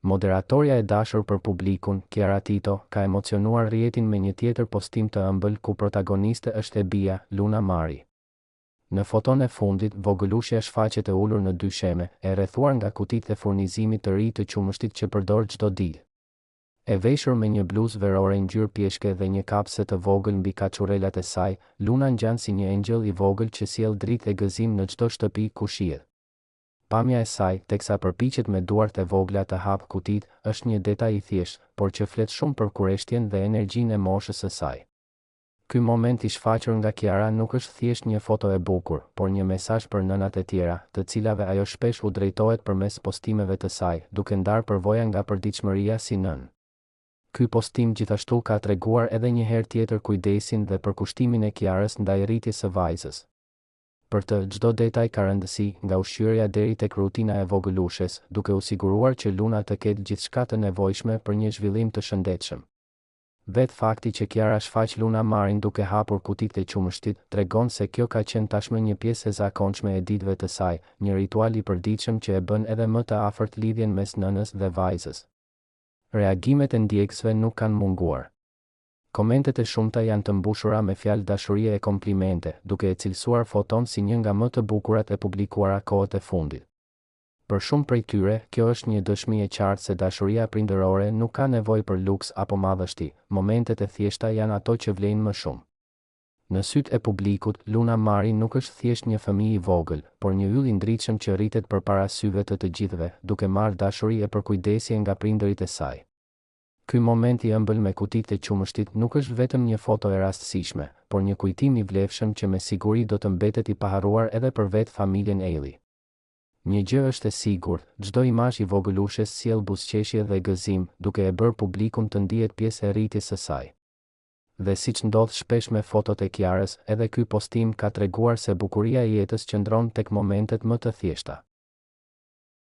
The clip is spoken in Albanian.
Moderatorja e dashur për publikun, Chiara Tito, ka emocionuar rrjetin me një tjetër postim të ëmbël ku protagoniste është e bija, Luna Mari. Në foton e fundit, vogëlushja shfaqet e ulur në dy sheme, e rrethuar nga kutitë e furnizimit të ri të qumështit që përdor çdo ditë. E veshur me një bluzë verore ngjyrë pjeshke dhe një kapse të vogël mbi kaçurrelat e saj, Luna ngjan si një engjëll i vogël që sjell dritë e gëzim në çdo shtëpi ku shihet. Pamja e saj, teksa përpiqet me duart e vogla të hap kutitë, është një detaj i thjeshtë, por që flet shumë për kureshtjen dhe energjinë e moshës së saj. Ky moment i shfaqur nga Chiara nuk është thjesht një foto e bukur, por një mesazh për nënat e tjera, të cilave ajo shpesh u drejtohet përmes postimeve të saj, duke ndarë përvoja nga përditshmëria si nën. Ky postim gjithashtu ka treguar edhe një herë tjetër kujdesin dhe përkushtimin e Chiarës ndaj rritjes së vajzës. Për të, çdo detaj ka rëndësi, nga ushqyerja deri tek rutina e vogëlushes, duke u siguruar që Luna të ketë gjithçka të nevojshme për një zhvillim të shëndetshëm. Vetë fakti që Chiara shfaq Luna Marin duke hapur kutitë e qumështit, tregon se kjo ka qenë tashmë një pjesë e zakonshme e ditëve të saj, një ritual i përditshëm që e bën edhe më të afërt lidhjen mes nënës dhe vajzës. Reagimet e ndjekësve nuk kanë munguar. Komentet e shumta janë të mbushura me fjalë dashurie e komplimente, duke e cilësuar foton si një nga më të bukurat e publikuara kohët e fundit. Për shumë prej tyre, kjo është një dëshmi e qartë se dashuria prindërore nuk ka nevojë për luks apo madhështi, momentet e thjeshta janë ato që vlejnë më shumë. Në sytë e publikut, Luna Mari nuk është thjesht një fëmijë i vogël, por një yll i ndritshëm që rritet përpara syve të gjithëve, duke marrë dashuri e përkujdesje nga prindërit e saj. Ky moment i ëmbël me kutitë e qumështit nuk është vetëm një foto e rastësishme, por një kujtim i vlefshëm që me siguri do të mbetet i paharruar edhe për vetë familjen Eli. Një gjë është e sigurt, çdo imazh i vogëlushes sjell buzëqeshje dhe gëzim, duke e bërë publikun të ndihet pjesë e rritjes së saj. Dhe siç ndodh shpesh me fotot e Chiarës, edhe ky postim ka treguar se bukuria e jetës qëndron tek momentet më të thjeshta.